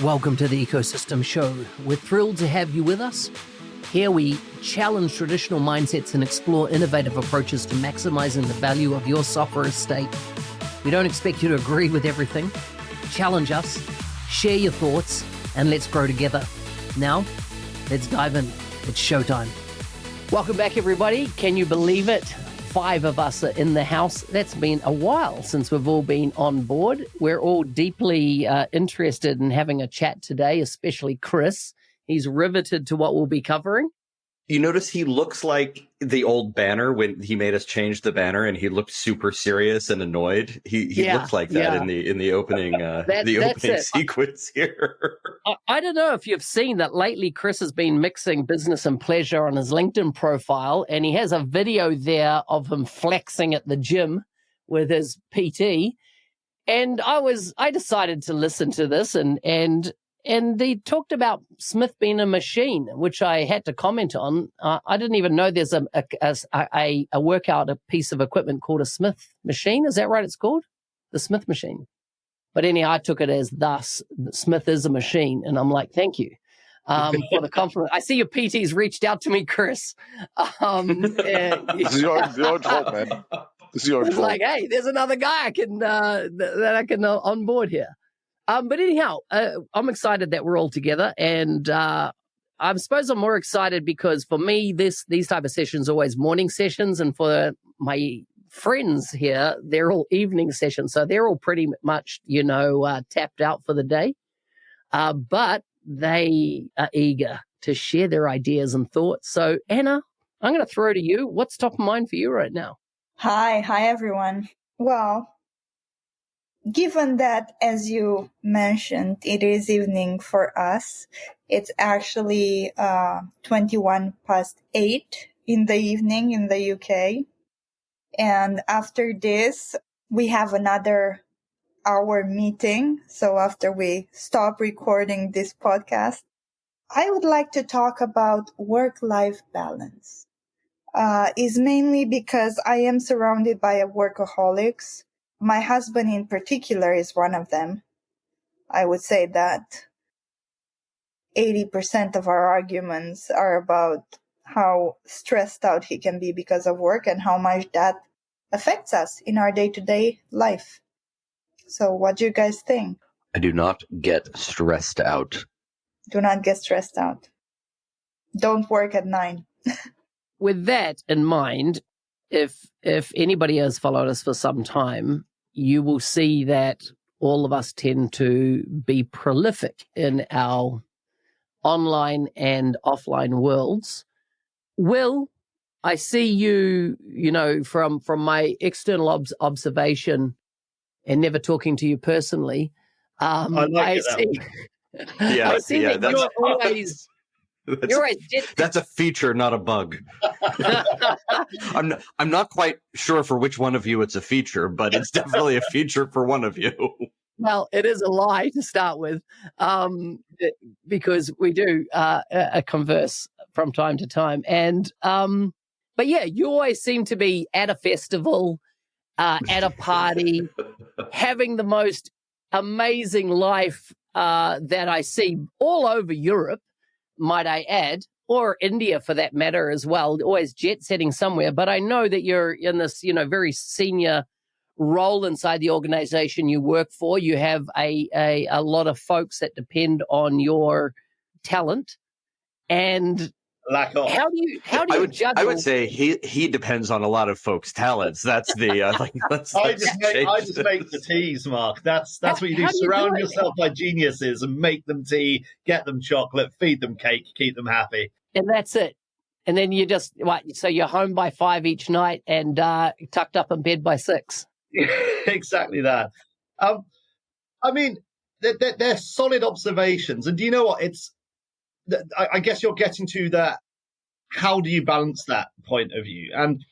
Welcome to the Ecosystem Show. We're thrilled to have you with us. Here we challenge traditional mindsets and explore innovative approaches to maximizing the value of your software estate. We don't expect you to agree with everything. Challenge us, share your thoughts, and let's grow together. Now, let's dive in. It's showtime. Welcome back, everybody. Can you believe it? 5 of us are in the house. That's been a while since we've all been on board. We're all deeply interested in having a chat today, especially Chris. He's riveted to what we'll be covering. You notice he looks like the old banner when he made us change the banner, and he looked super serious and annoyed. He looked like that in the opening opening sequence here. I don't know if you've seen that lately. Chris has been mixing business and pleasure on his LinkedIn profile, and he has a video there of him flexing at the gym with his PT. And I decided to listen to this, and they talked about Smith being a machine, which I had to comment on. I didn't even know there's a workout, a piece of equipment called a Smith machine. Is that right? It's called the Smith machine. But anyhow, I took it as thus. Smith is a machine. And I'm like, thank you for the compliment. I see your PT's reached out to me, Chris. This is your job, man. This is your job. It's like, hey, there's another guy that I can onboard here. But anyhow, I'm excited that we're all together, and I suppose I'm more excited because for me, these type of sessions are always morning sessions, and for my friends here, they're all evening sessions, so they're all pretty much, tapped out for the day. But they are eager to share their ideas and thoughts. So, Anna, I'm going to throw to you. What's top of mind for you right now? Hi everyone. Well, given that, as you mentioned, it is evening for us, it's actually 8:21 in the evening in the UK. And after this, we have another hour meeting. So after we stop recording this podcast, I would like to talk about work-life balance. Is mainly because I am surrounded by workaholics. My husband in particular is one of them. I would say that 80% of our arguments are about how stressed out he can be because of work and how much that affects us in our day-to-day life. So what do you guys think? I do not get stressed out. Do not get stressed out. Don't work at 9. With that in mind, if anybody has followed us for some time, you will see that all of us tend to be prolific in our online and offline worlds. Will, I see you, from my external observation and never talking to you personally, I see that you're always... That's a feature, not a bug. I'm not quite sure for which one of you it's a feature, but it's definitely a feature for one of you. Well, it is a lie to start with, because we do converse from time to time. And but yeah, you always seem to be at a festival, at a party, having the most amazing life that I see all over Europe, might I add, or India for that matter as well, always jet setting somewhere. But I know that you're in this, very senior role inside the organization you work for. You have a lot of folks that depend on your talent. And lack of. How do you juggle? I would say he depends on a lot of folks' talents. That's the I just make the teas, Mark. That's what you do. Surround yourself by geniuses and make them tea, get them chocolate, feed them cake, keep them happy. And that's it. And then you just so you're home by 5 each night and tucked up in bed by 6. Exactly that. I mean, they're solid observations. And do you know what? I guess you're getting to that. How do you balance that point of view? And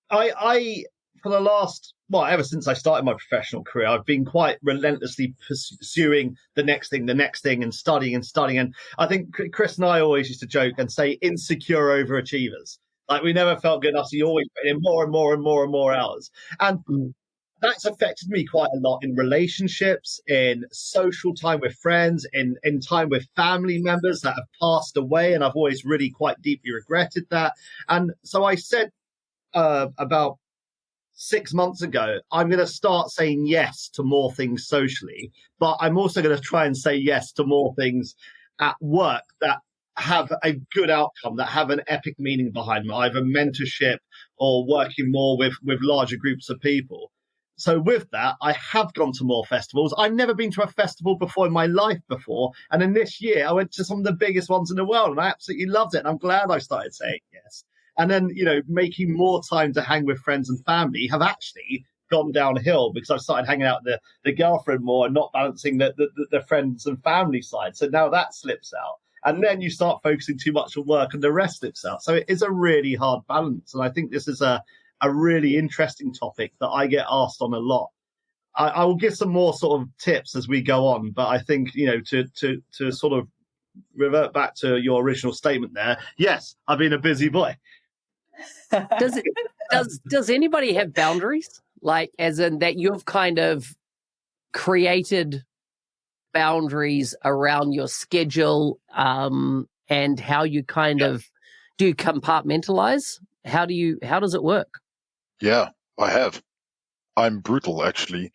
I for the last, ever since I started my professional career, I've been quite relentlessly pursuing the next thing and studying. And I think Chris and I always used to joke and say insecure overachievers. Like we never felt good enough. So you always put in more and more hours. And that's affected me quite a lot in relationships, in social time with friends, in time with family members that have passed away. And I've always really quite deeply regretted that. And so I said about 6 months ago, I'm going to start saying yes to more things socially, but I'm also going to try and say yes to more things at work that have a good outcome, that have an epic meaning behind them, either mentorship or working more with larger groups of people. So with that, I have gone to more festivals. I've never been to a festival before in my life before. And then this year, I went to some of the biggest ones in the world, and I absolutely loved it. And I'm glad I started saying yes. And then, making more time to hang with friends and family have actually gone downhill because I've started hanging out with the girlfriend more and not balancing the friends and family side. So now that slips out. And then you start focusing too much on work and the rest slips out. So it is a really hard balance. And I think this is a really interesting topic that I get asked on a lot. I will give some more sort of tips as we go on. But I think, to sort of revert back to your original statement there, yes, I've been a busy boy. Does anybody have boundaries? Like, as in that you've kind of created boundaries around your schedule, and how you kind of do you compartmentalize? How does it work? Yeah, I have. I'm brutal, actually.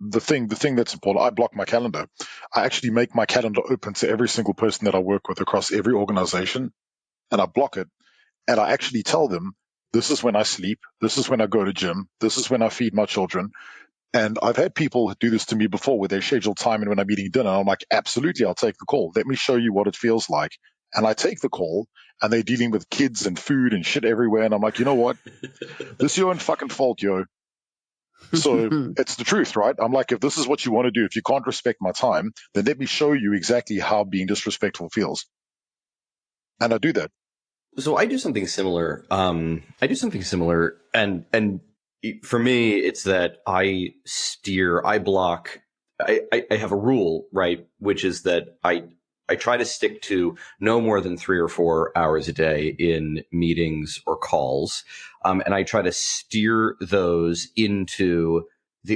The thing that's important, I block my calendar. I actually make my calendar open to every single person that I work with across every organization, and I block it. And I actually tell them, this is when I sleep, this is when I go to gym, this is when I feed my children. And I've had people do this to me before where they schedule time and when I'm eating dinner. I'm like, absolutely, I'll take the call. Let me show you what it feels like. And I take the call, and they're dealing with kids and food and shit everywhere. And I'm like, you know what? This is your own fucking fault, yo. So it's the truth, right? I'm like, if this is what you want to do, if you can't respect my time, then let me show you exactly how being disrespectful feels. And I do that. So I do something similar. And for me, it's that I block. I have a rule, right? Which is that I try to stick to no more than 3 or 4 hours a day in meetings or calls. And I try to steer those into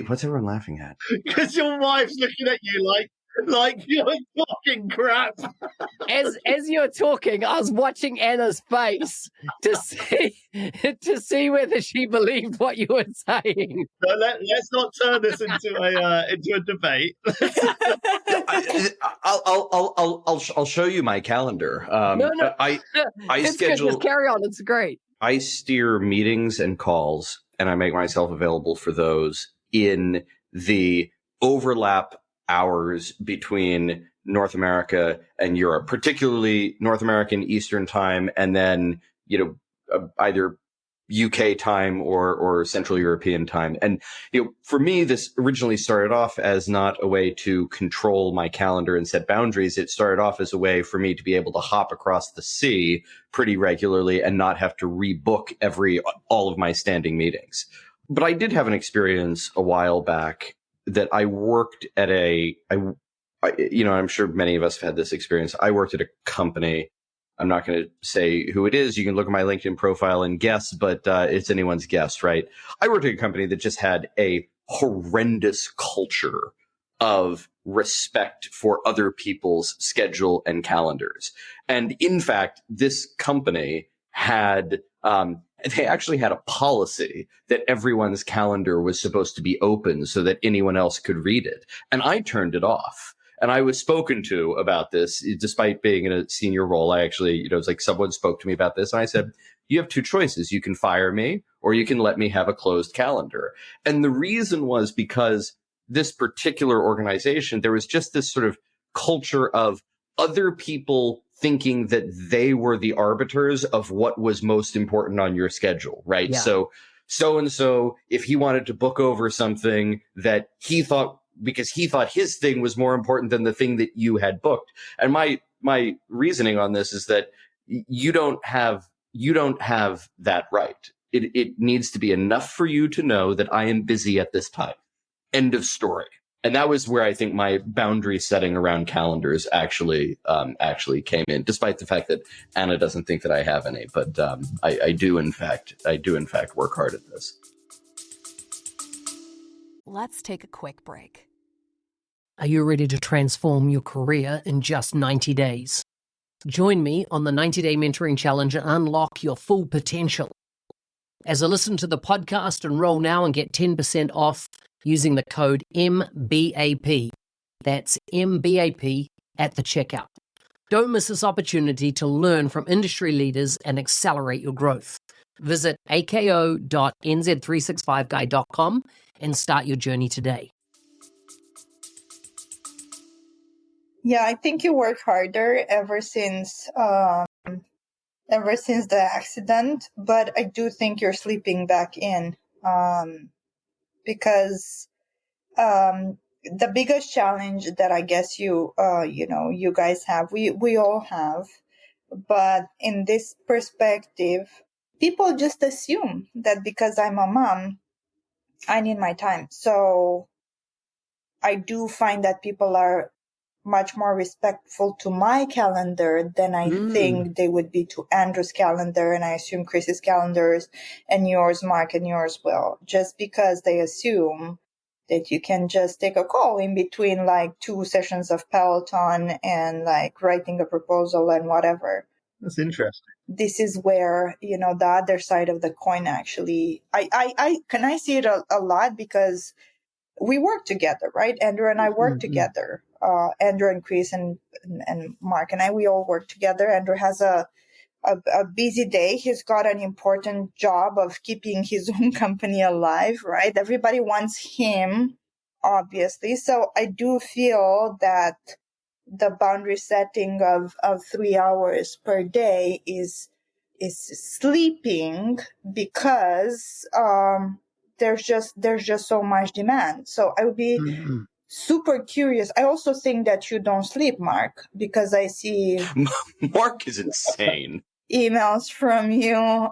what's everyone laughing at? Because your wife's looking at you like you're talking crap. As you're talking, I was watching Anna's face to see whether she believed what you were saying. No, let's not turn this into a debate. I'll show you my calendar. No. I it's schedule. Good. Just carry on. It's great. I steer meetings and calls, and I make myself available for those in the overlap hours between North America and Europe, particularly North American Eastern time, and then, either UK time or Central European time. And, for me, this originally started off as not a way to control my calendar and set boundaries. It started off as a way for me to be able to hop across the sea pretty regularly and not have to rebook all of my standing meetings. But I did have an experience a while back that I worked at I'm sure many of us have had this experience. I worked at a company. I'm not going to say who it is. You can look at my LinkedIn profile and guess, but it's anyone's guess, right? I worked at a company that just had a horrendous culture of respect for other people's schedule and calendars. And in fact, this company had they actually had a policy that everyone's calendar was supposed to be open so that anyone else could read it. And I turned it off. And I was spoken to about this, despite being in a senior role. I actually, it's like someone spoke to me about this. And I said, you have two choices. You can fire me or you can let me have a closed calendar. And the reason was because this particular organization, there was just this sort of culture of other people thinking that they were the arbiters of what was most important on your schedule, right? Yeah. So-and-so, if he wanted to book over something that he thought, because he thought his thing was more important than the thing that you had booked. And my reasoning on this is that you don't have that right. It needs to be enough for you to know that I am busy at this time. End of story. And that was where I think my boundary setting around calendars actually came in, despite the fact that Anna doesn't think that I have any. But I do in fact work hard at this. let's take a quick break. Are you ready to transform your career in just 90 days? Join me on the 90-Day Mentoring Challenge and unlock your full potential. As I listen to the podcast, enroll now and get 10% off using the code MBAP. That's MBAP at the checkout. Don't miss this opportunity to learn from industry leaders and accelerate your growth. Visit ako.nz365guy.com and start your journey today. Yeah, I think you work harder ever since the accident, but I do think you're sleeping back in, because the biggest challenge that I guess you guys have, we all have, but in this perspective, people just assume that because I'm a mom, I need my time. So I do find that people are much more respectful to my calendar than I think they would be to Andrew's calendar, and I assume Chris's calendars, and yours, Mark, and yours, Will, just because they assume that you can just take a call in between like 2 sessions of Peloton and like writing a proposal and whatever. That's interesting. This is where, the other side of the coin actually, I see it a lot because we work together, right? Andrew and I work together. Andrew and Chris and Mark and I, we all work together. Andrew has a busy day. He's got an important job of keeping his own company alive, right? Everybody wants him, obviously. So I do feel that the boundary setting of 3 hours per day is sleeping because there's just so much demand. So I would be super curious. I also think that you don't sleep, Mark, because I see Mark is insane. Emails from you,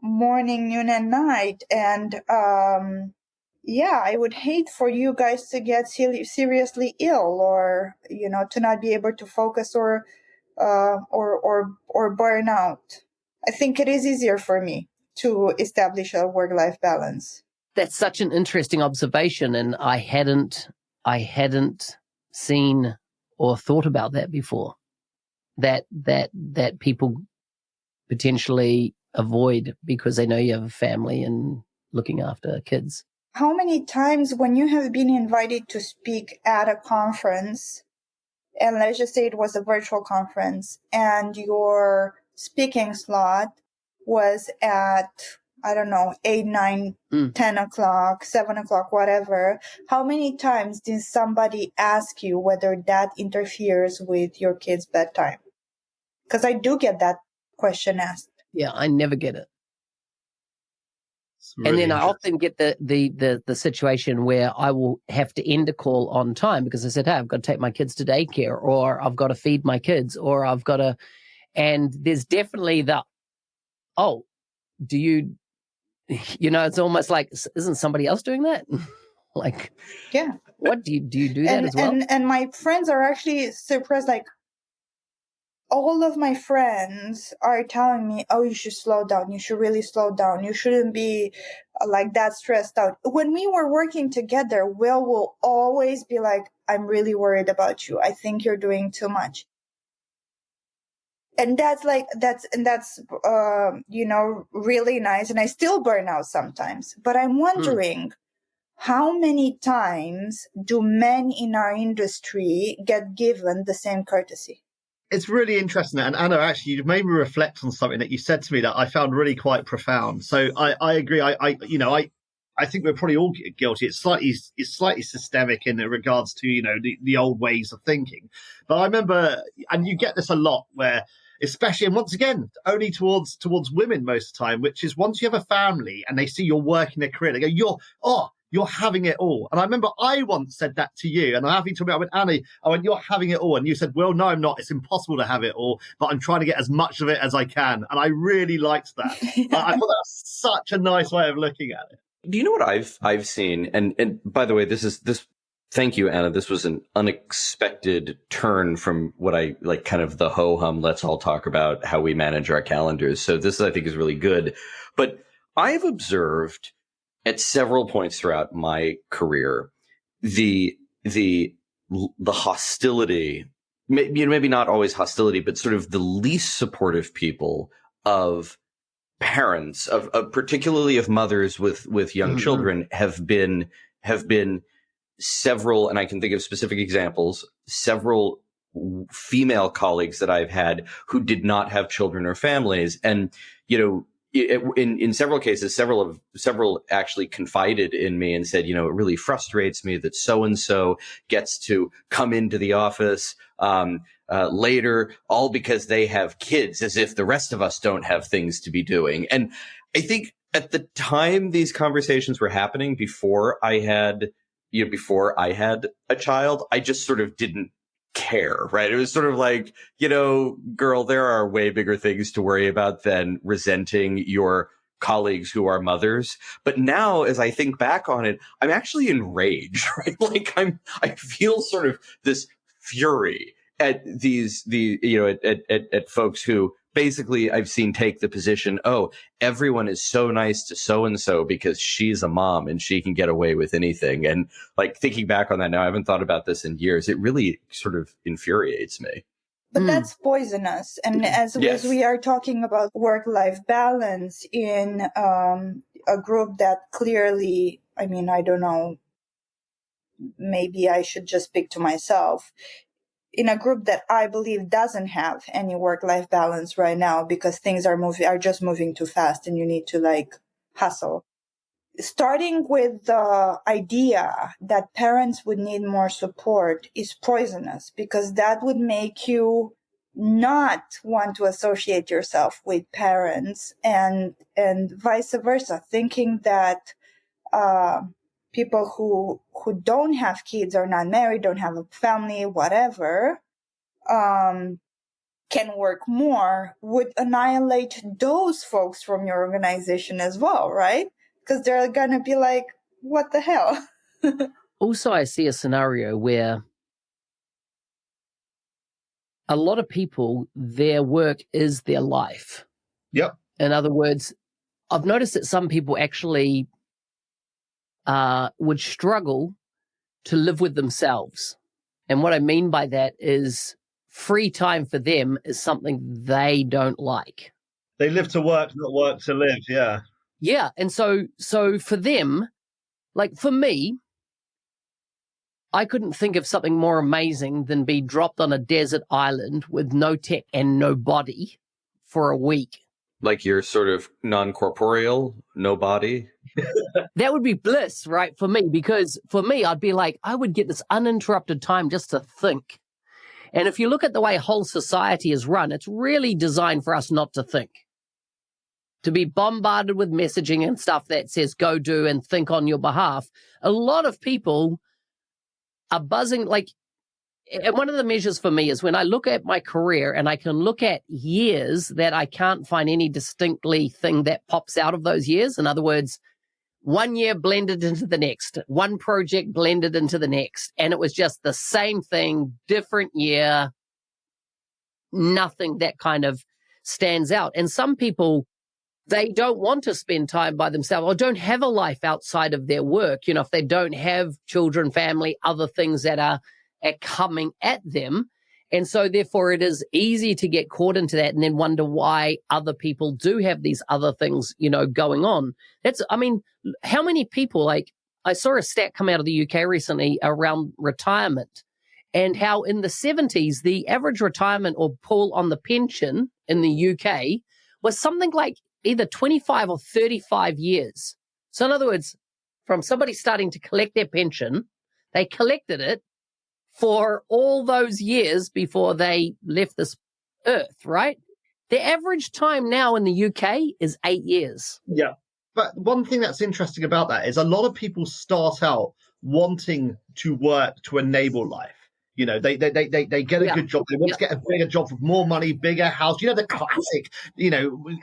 morning, noon, and night. And I would hate for you guys to get seriously ill, or to not be able to focus or burn out. I think it is easier for me to establish a work-life balance. That's such an interesting observation, and I hadn't seen or thought about that before. That people potentially avoid because they know you have a family and looking after kids. How many times when you have been invited to speak at a conference, and let's just say it was a virtual conference, and your speaking slot was at, I don't know, 8, 9, 10 o'clock, 7 o'clock, whatever. How many times did somebody ask you whether that interferes with your kid's bedtime? Because I do get that question asked. Yeah, I never get it. Really, and then I often get the situation where I will have to end a call on time because I said, hey, I've got to take my kids to daycare, or I've got to feed my kids, or I've got to, and there's definitely do you, it's almost like, isn't somebody else doing that? Like, yeah. What do you do that as well? And my friends are actually surprised, like, all of my friends are telling me, oh, you should slow down. You should really slow down. You shouldn't be like that stressed out. When we were working together, Will will always be like, I'm really worried about you. I think you're doing too much. And that's really nice. And I still burn out sometimes, but I'm wondering how many times do men in our industry get given the same courtesy? It's really interesting. And Anna, actually, you've made me reflect on something that you said to me that I found really quite profound. So I agree. I think we're probably all guilty. It's slightly systemic in regards to, the old ways of thinking. But I remember, and you get this a lot where, especially, and once again, only towards women most of the time, which is once you have a family and they see you're working a career, they go, you're having it all. And I remember I once said that to you, and I have to talk about with Annie. I went, you're having it all. And you said, well, no, I'm not. It's impossible to have it all, but I'm trying to get as much of it as I can. And I really liked that. Yeah. I thought that was such a nice way of looking at it. Do you know what I've seen? And by the way, this. Thank you, Anna. This was an unexpected turn from what I like, kind of the ho-hum, let's all talk about how we manage our calendars. So this, I think, is really good. But I've observed at several points throughout my career, the hostility, maybe not always hostility, but sort of the least supportive people of parents, of particularly of mothers with young children, have been several, and I can think of specific examples, several female colleagues that I've had who did not have children or families. And, in several cases, several actually confided in me and said, it really frustrates me that so-and-so gets to come into the office later, all because they have kids, as if the rest of us don't have things to be doing. And I think at the time these conversations were happening, before I had a child, I just sort of didn't care, right? It was sort of like, girl, there are way bigger things to worry about than resenting your colleagues who are mothers. But now, as I think back on it, I'm actually enraged, right? Like I feel sort of this fury at at folks who basically I've seen take the position, oh, everyone is so nice to so-and-so because she's a mom and she can get away with anything. And like thinking back on that now, I haven't thought about this in years. It really sort of infuriates me. But that's poisonous. And as we are talking about work-life balance in a group that clearly, I don't know, maybe I should just speak to myself, in a group that I believe doesn't have any work-life balance right now because things are just moving too fast and you need to hustle. Starting with the idea that parents would need more support is poisonous because that would make you not want to associate yourself with parents and vice versa, thinking that people who don't have kids, are not married, don't have a family, whatever, can work more would annihilate those folks from your organization as well, right? Because they're going to be like, what the hell? Also, I see a scenario where a lot of people, their work is their life. Yep. In other words, I've noticed that some people actually would struggle to live with themselves. And what I mean by that is free time for them is something they don't like. They live to work, not work to live. Yeah. Yeah. And so for them, like for me, I couldn't think of something more amazing than be dropped on a desert island with no tech and no body for a week. Like you're sort of non-corporeal, no body? That would be bliss, right, for me, because for me, I'd be like, I would get this uninterrupted time just to think. And if you look at the way whole society is run, it's really designed for us not to think, to be bombarded with messaging and stuff that says go do and think on your behalf. A lot of people are buzzing. And one of the measures for me is when I look at my career and I can look at years that I can't find any distinctly thing that pops out of those years. In other words, 1 year blended into the next, one project blended into the next. And it was just the same thing, different year, nothing that kind of stands out. And some people, they don't want to spend time by themselves or don't have a life outside of their work. If they don't have children, family, other things that are coming at them. And so therefore it is easy to get caught into that and then wonder why other people do have these other things, going on. How many people, I saw a stat come out of the UK recently around retirement and how in the 70s, the average retirement or pull on the pension in the UK was something like either 25 or 35 years. So in other words, from somebody starting to collect their pension, they collected it for all those years before they left this earth, right? The average time now in the UK is 8 years. Yeah. But one thing that's interesting about that is a lot of people start out wanting to work to enable life. They get a good job. They want to get a bigger job with more money, bigger house, the classic,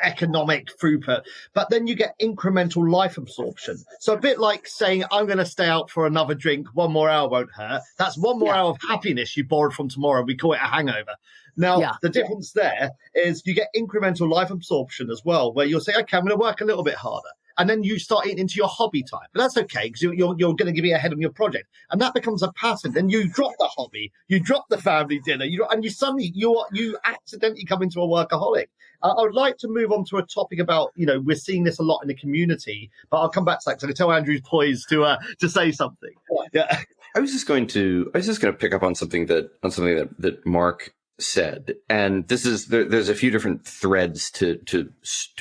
economic throughput. But then you get incremental life absorption. So a bit like saying, I'm going to stay out for another drink. 1 more hour won't hurt. That's 1 more hour of happiness you borrowed from tomorrow. We call it a hangover. Now, the difference there is you get incremental life absorption as well, where you'll say, okay, I'm going to work a little bit harder. and then you start eating into your hobby time. But that's okay, because you're going to be ahead on your project, and that becomes a pattern. Then you drop the hobby, you drop the family dinner, and you suddenly you accidentally come into a workaholic. I would like to move on to a topic about, we're seeing this a lot in the community, but I'll come back to that because I can tell Andrew's poised to say something. Yeah. I was just going to pick up on something that Mark said, and this is there's a few different threads to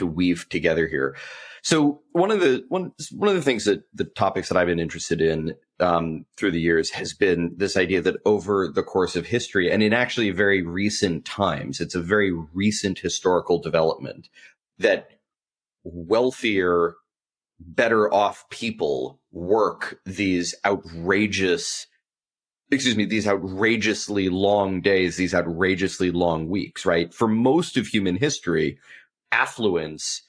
weave together here. So one of the things that the topics that I've been interested in through the years has been this idea that over the course of history, and in actually very recent times, it's a very recent historical development, that wealthier, better off people work these outrageously long days, these outrageously long weeks, right? For most of human history, affluence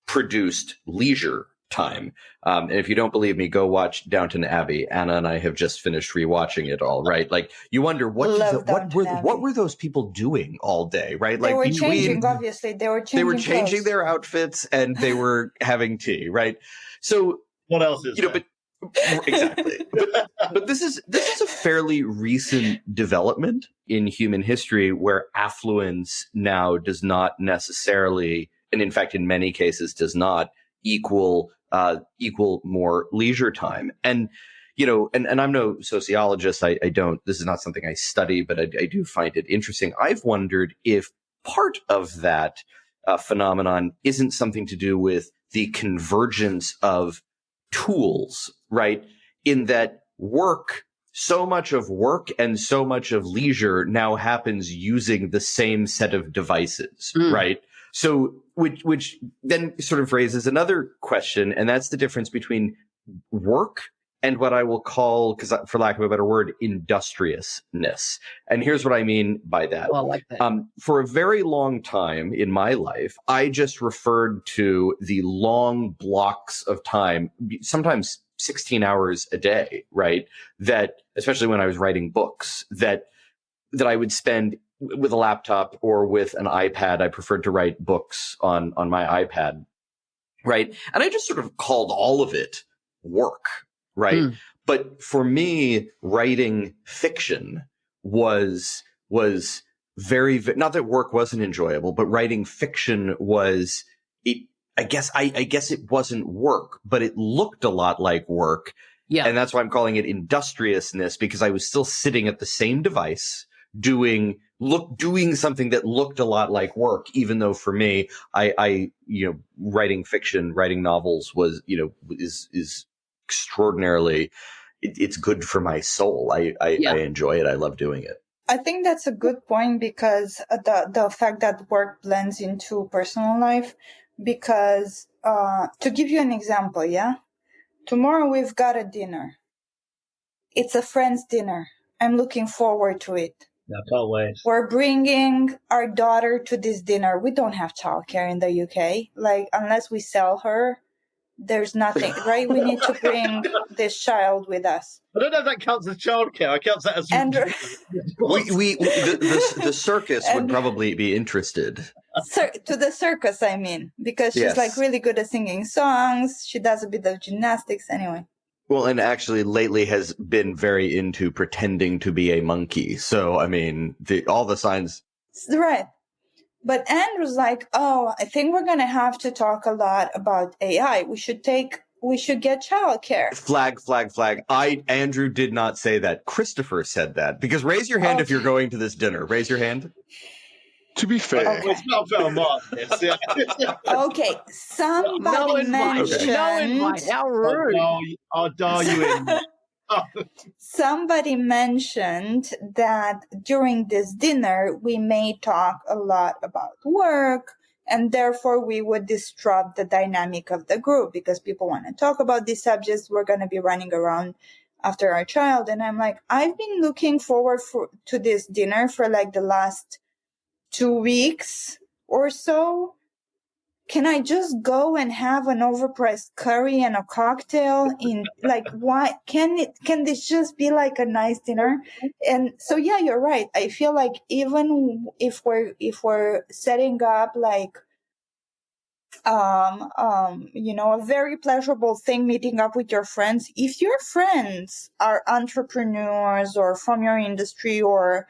produced leisure time. And if you don't believe me, go watch Downton Abbey. Anna and I have just finished rewatching it all, right? Like, you wonder what were those people doing all day, right? They like were changing, obviously. They were changing clothes. Their outfits, and they were having tea, right? So what else is there? But exactly. but this is a fairly recent development in human history where affluence now does not necessarily, and in fact, in many cases, does not equal more leisure time. And and I'm no sociologist. I don't. This is not something I study, but I do find it interesting. I've wondered if part of that phenomenon isn't something to do with the convergence of tools, right? In that so much of work and so much of leisure now happens using the same set of devices, right? So, which then sort of raises another question, and that's the difference between work and what I will call, because for lack of a better word, industriousness. And here's what I mean by that. Well, I like that. For a very long time in my life, I just referred to the long blocks of time, sometimes 16 hours a day, right? That, especially when I was writing books, that I would spend with a laptop or with an iPad. I preferred to write books on my iPad, right? And I just sort of called all of it work, right? But for me, writing fiction was very, not that work wasn't enjoyable, but writing fiction was it. I guess it wasn't work, but it looked a lot like work. Yeah. And that's why I'm calling it industriousness, because I was still sitting at the same device doing something that looked a lot like work, even though for me, I writing fiction, writing novels was, is extraordinarily, it's good for my soul. I enjoy it. I love doing it. I think that's a good point, because the fact that work blends into personal life, because to give you an example, tomorrow we've got a dinner. It's a friend's dinner. I'm looking forward to it. I can't wait. We're bringing our daughter to this dinner. We don't have childcare in the UK. Like, unless we sell her, there's nothing, right? We need to bring this child with us. I don't know if that counts as childcare. I count that as... the circus would probably be interested. To the circus, I mean, because she's like really good at singing songs. She does a bit of gymnastics anyway. Well, and actually lately has been very into pretending to be a monkey. So, I mean, all the signs. Right. But Andrew's like, oh, I think we're going to have to talk a lot about AI. We should get childcare. Flag. Andrew did not say that. Christopher said that. Because raise your hand if you're going to this dinner. Raise your hand. To be fair. Okay. It's not fair, Mark. Okay, somebody mentioned... How rude. I'll dial you in. Somebody mentioned that during this dinner, we may talk a lot about work, and therefore we would disrupt the dynamic of the group, because people want to talk about these subjects. We're going to be running around after our child. And I'm like, I've been looking forward to this dinner for like the last 2 weeks or so. Can I just go and have an overpriced curry and a cocktail in like, why can this just be like a nice dinner? And so, yeah, you're right. I feel like even if we're setting up like a very pleasurable thing meeting up with your friends. If your friends are entrepreneurs or from your industry, or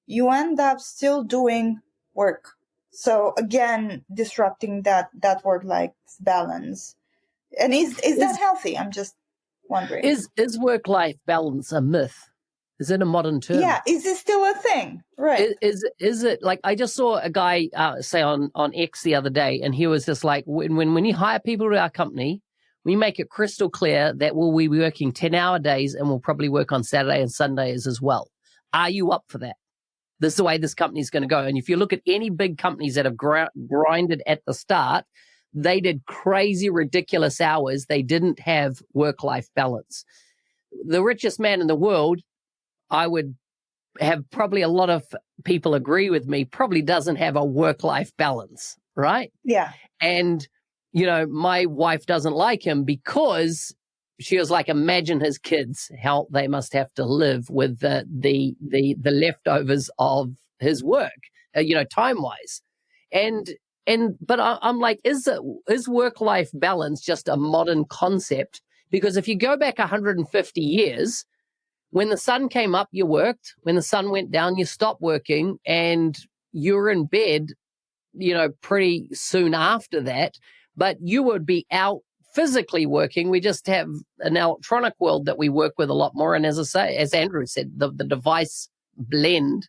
you end up still doing work. So again, disrupting that work-life balance. And is that healthy? I'm just wondering. Is work-life balance a myth? Is it a modern term? Yeah, is it still a thing? Right. Is it like, I just saw a guy say on X the other day, and he was just like, when you hire people to our company, we make it crystal clear that we'll be working 10-hour days and we'll probably work on Saturday and Sundays as well. Are you up for that? This is the way this company's going to go. And if you look at any big companies that have grinded at the start, they did crazy, ridiculous hours. They didn't have work-life balance. The richest man in the world, I would have probably a lot of people agree with me, probably doesn't have a work-life balance, right? Yeah. And, my wife doesn't like him because she was like, imagine his kids, how they must have to live with the leftovers of his work, time-wise. But I'm like, is work-life balance just a modern concept? Because if you go back 150 years, when the sun came up, you worked. When the sun went down, you stopped working, and you're in bed, pretty soon after that. But you would be out physically working. We just have an electronic world that we work with a lot more. And as Andrew said, the device blend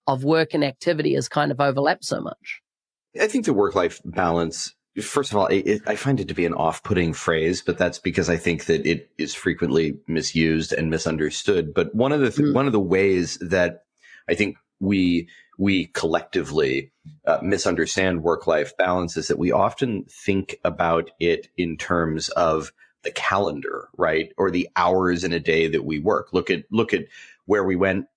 of work and activity has kind of overlapped so much. I think the work-life balance, first of all, I find it to be an off-putting phrase, but that's because I think that it is frequently misused and misunderstood. But one of the ways that I think we collectively misunderstand work-life balance is that we often think about it in terms of the calendar, right? Or the hours in a day that we work. Look at where we went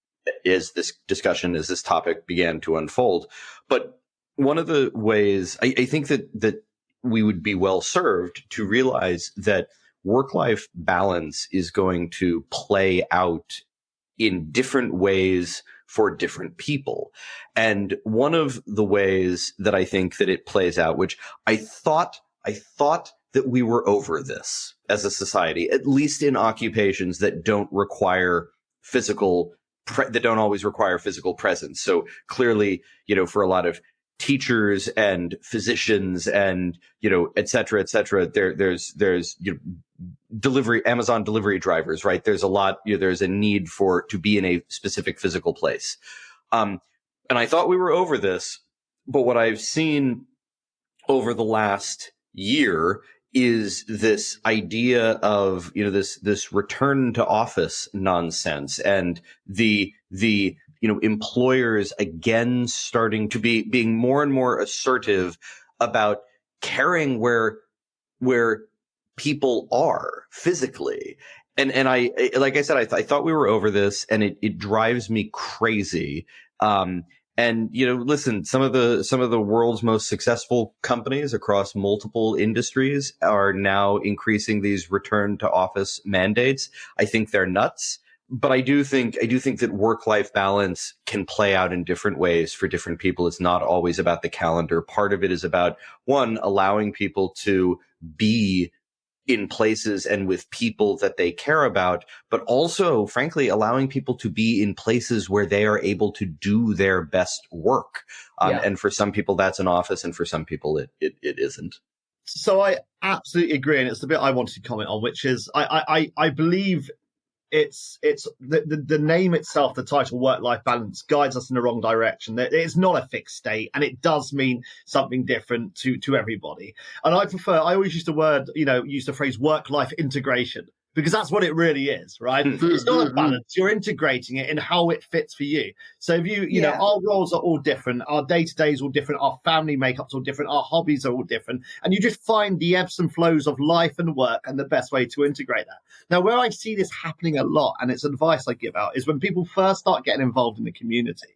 as this topic began to unfold. But one of the ways I think that we would be well served to realize that work-life balance is going to play out in different ways for different people. And one of the ways that I think that it plays out, which I thought that we were over this as a society, at least in occupations that don't require that don't always require physical presence. So clearly, for a lot of teachers and physicians and, et cetera, there's Amazon delivery drivers, right? There's a lot, there's a need to be in a specific physical place. And I thought we were over this, but what I've seen over the last year is this idea of, this return to office nonsense, and the employers again starting to being more and more assertive about caring where people are physically. And I, like I said, I thought we were over this, and it drives me crazy. And listen, some of the world's most successful companies across multiple industries are now increasing these return to office mandates. I think they're nuts. But I do think that work-life balance can play out in different ways for different people. It's not always about the calendar. Part of it is about, one, allowing people to be in places and with people that they care about, but also, frankly, allowing people to be in places where they are able to do their best work. And for some people, that's an office, and for some people, it isn't. So I absolutely agree, and it's the bit I wanted to comment on, which is I believe it's the name itself, the title work-life balance, guides us in the wrong direction. It's not a fixed state, and it does mean something different to everybody. And I always use the phrase work-life integration, because that's what it really is, right? It's not a balance. You're integrating it in how it fits for you. So if you know, our roles are all different, our day-to-day is all different, our family makeup's all different, our hobbies are all different, and you just find the ebbs and flows of life and work and the best way to integrate that. Now, where I see this happening a lot, and it's advice I give out, is when people first start getting involved in the community.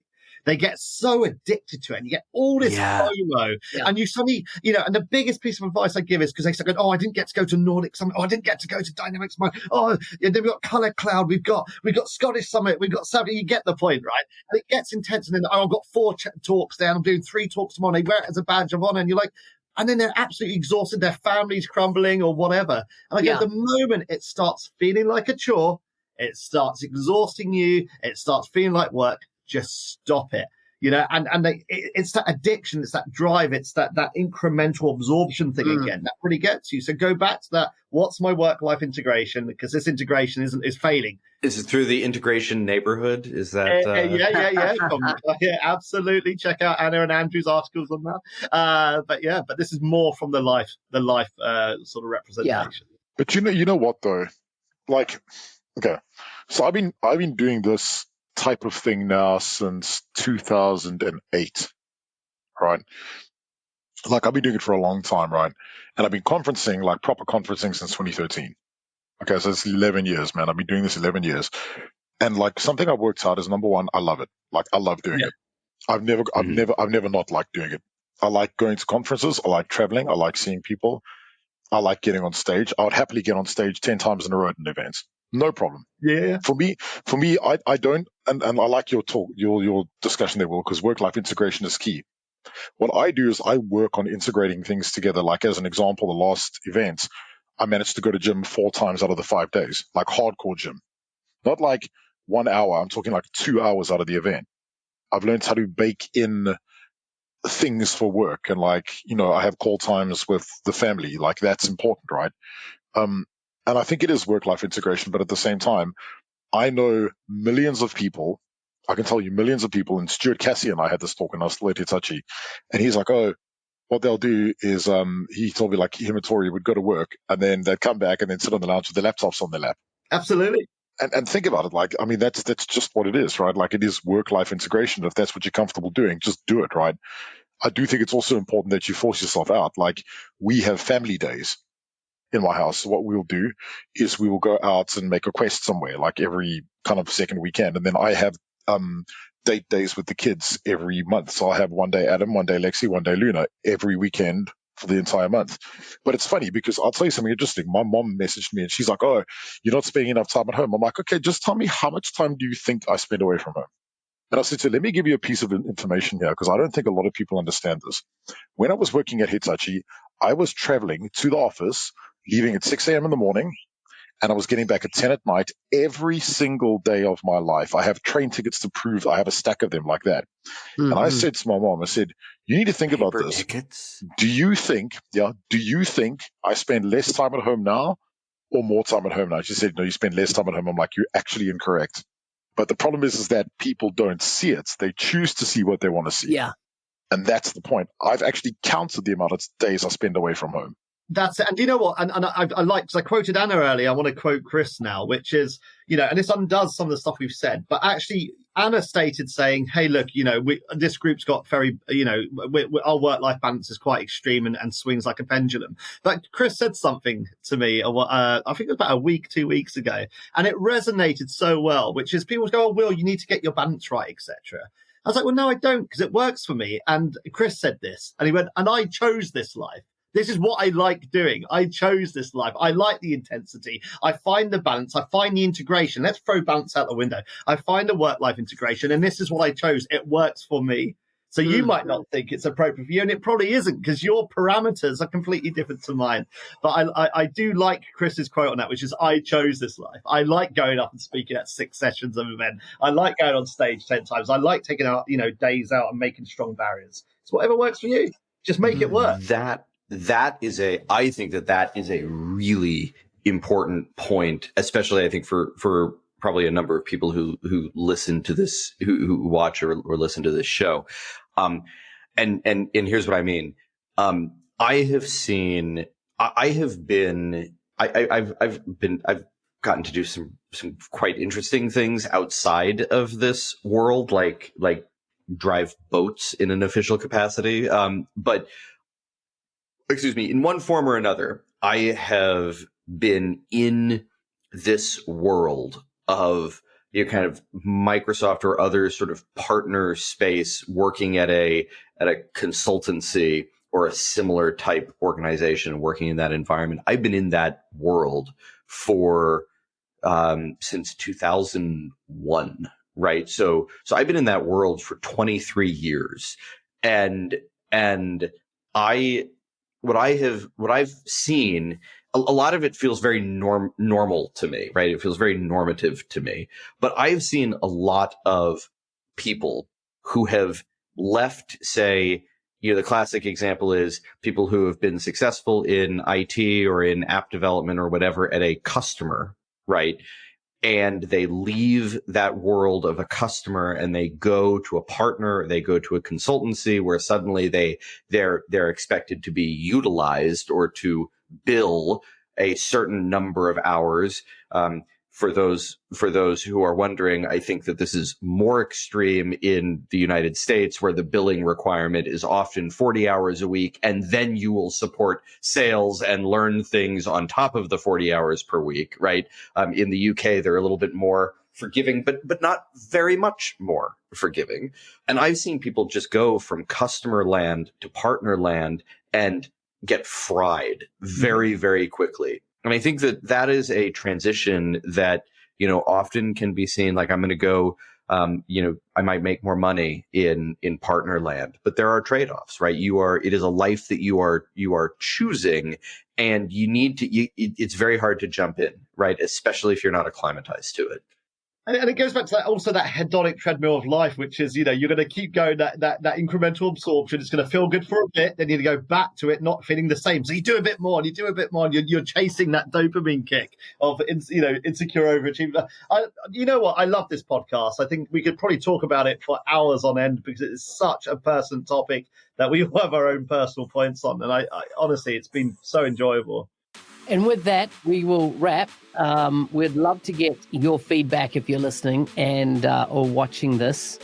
They get so addicted to it, and you get all this FOMO, and you suddenly, and the biggest piece of advice I give is, because they start going, oh, I didn't get to go to Nordic Summit, oh, I didn't get to go to Dynamics Mind, oh, then we've got Colour Cloud, we've got Scottish Summit, we've got something, you get the point, right? And it gets intense, and then, I've got 4 talks there, and I'm doing 3 talks tomorrow, and they wear it as a badge of honor, and you're like, and then they're absolutely exhausted, their family's crumbling or whatever. And I go, the moment it starts feeling like a chore, it starts exhausting you, it starts feeling like work, just stop it. It's that addiction, it's that drive, it's that incremental absorption thing again that really gets you. So go back to that. What's my work-life integration? Because this integration is failing. Is it through the integration neighborhood? Is that? Yeah, absolutely. Check out Anna and Andrew's articles on that. But this is more from the life sort of representation. Yeah. But you know what though? Like, okay, so I've been doing this type of thing now since 2008, right? Like, I've been doing it for a long time, right? And I've been conferencing, like proper conferencing, since 2013. Okay, so it's 11 years, man. I've been doing this 11 years. And like, something I've worked out is, number one, I love it. Like, I love doing it. I've never not liked doing it. I like going to conferences. I like traveling. I like seeing people. I like getting on stage. I would happily get on stage 10 times in a row at an event. No problem. Yeah. For me, I don't, and I like your talk, your discussion there, Will, because work-life integration is key. What I do is I work on integrating things together. Like, as an example, the last event, I managed to go to gym 4 times out of the 5 days, like hardcore gym. Not like 1 hour. I'm talking like 2 hours out of the event. I've learned how to bake in things for work, and like, I have call times with the family. Like, that's important, right? And I think it is work-life integration, but at the same time, I know millions of people. I can tell you millions of people, and Stuart Cassie and I had this talk when I was still at Hitachi, and he's like, oh, what they'll do is, he told me, like, him and Tori would go to work, and then they'd come back and then sit on the lounge with their laptops on their lap. Absolutely. And think about it, like, I mean, that's just what it is, right? Like, it is work-life integration. If that's what you're comfortable doing, just do it, right? I do think it's also important that you force yourself out. Like, we have family days in my house. What we'll do is we will go out and make a quest somewhere, like every kind of second weekend. And then I have date days with the kids every month. So I have one day Adam, one day Lexi, one day Luna every weekend for the entire month. But it's funny because I'll tell you something interesting. My mom messaged me and she's like, oh, you're not spending enough time at home. I'm like, okay, just tell me, how much time do you think I spend away from home? And I said to her, let me give you a piece of information here, because I don't think a lot of people understand this. When I was working at Hitachi, I was traveling to the office, leaving at 6 a.m. in the morning, and I was getting back at 10 at night every single day of my life. I have train tickets to prove. I have a stack of them like that. Mm-hmm. And I said to my mom, I said, you need to think about this. Tickets? Do you think I spend less time at home now or more time at home now? She said, no, you spend less time at home. I'm like, you're actually incorrect. But the problem is that people don't see it. They choose to see what they want to see. Yeah. And that's the point. I've actually counted the amount of days I spend away from home. That's it. And do you know what? And I like, because I quoted Anna earlier, I want to quote Chris now, which is, and this undoes some of the stuff we've said. But actually, Anna stated saying, hey, look, this group's got very, our work-life balance is quite extreme and swings like a pendulum. But Chris said something to me, I think it was about a week, 2 weeks ago, and it resonated so well, which is people go, oh, Will, you need to get your balance right, etc. I was like, well, no, I don't, because it works for me. And Chris said this, and he went, and I chose this life. This is what I like doing. I chose this life. I like the intensity. I find the balance. I find the integration. Let's throw balance out the window. I find the work-life integration, and this is what I chose. It works for me. So you might not think it's appropriate for you, and it probably isn't, because your parameters are completely different to mine. But I do like Chris's quote on that, which is, I chose this life. I like going up and speaking at 6 sessions of an event. I like going on stage 10 times. I like taking out, days out and making strong barriers. It's whatever works for you. Just make it work. I think that is a really important point, especially I think for probably a number of people who listen to this, who watch or listen to this show. And here's what I mean. I've gotten to do some quite interesting things outside of this world, like drive boats in an official capacity. But excuse me, in one form or another, I have been in this world of kind of Microsoft or other sort of partner space, working at a consultancy or a similar type organization, working in that environment. I've been in that world for since 2001, right? So I've been in that world for 23 years, and I what I've seen, a lot of it feels very normal to me, right? It feels very normative to me. But I've seen a lot of people who have left, say, the classic example is people who have been successful in IT or in app development or whatever at a customer, right? And they leave that world of a customer and they go to a partner, they go to a consultancy where suddenly they're expected to be utilized or to bill a certain number of hours. For those who are wondering, I think that this is more extreme in the United States, where the billing requirement is often 40 hours a week, and then you will support sales and learn things on top of the 40 hours per week, right? In the UK, they're a little bit more forgiving, but not very much more forgiving. And I've seen people just go from customer land to partner land and get fried very, very quickly. And I think that is a transition that, often can be seen like, I'm going to go, I might make more money in partner land, but there are trade-offs, right? It is a life that you are choosing, and you need to, it's very hard to jump in, right? Especially if you're not acclimatized to it. And it goes back to that hedonic treadmill of life, which is, you're going to keep going that incremental absorption. It's going to feel good for a bit. Then you go back to it not feeling the same. So you do a bit more and you do a bit more. And you're chasing that dopamine kick of, insecure overachievement. You know what? I love this podcast. I think we could probably talk about it for hours on end because it is such a personal topic that we all have our own personal points on. And I honestly, it's been so enjoyable. And with that, we will wrap. We'd love to get your feedback if you're listening and or watching this.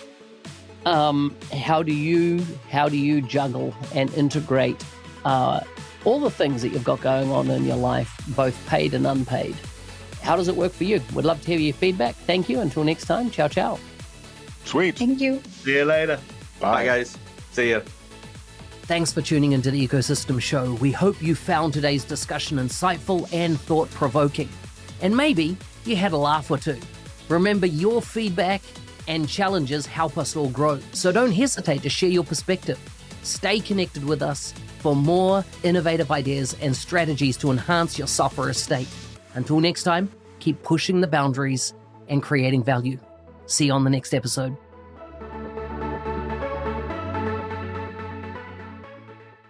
How do you juggle and integrate all the things that you've got going on in your life, both paid and unpaid? How does it work for you? We'd love to hear your feedback. Thank you. Until next time. Ciao, ciao. Sweet. Thank you. See you later. Bye guys. See ya. Thanks for tuning into the Ecosystem Show. We hope you found today's discussion insightful and thought-provoking. And maybe you had a laugh or two. Remember, your feedback and challenges help us all grow. So don't hesitate to share your perspective. Stay connected with us for more innovative ideas and strategies to enhance your software estate. Until next time, keep pushing the boundaries and creating value. See you on the next episode.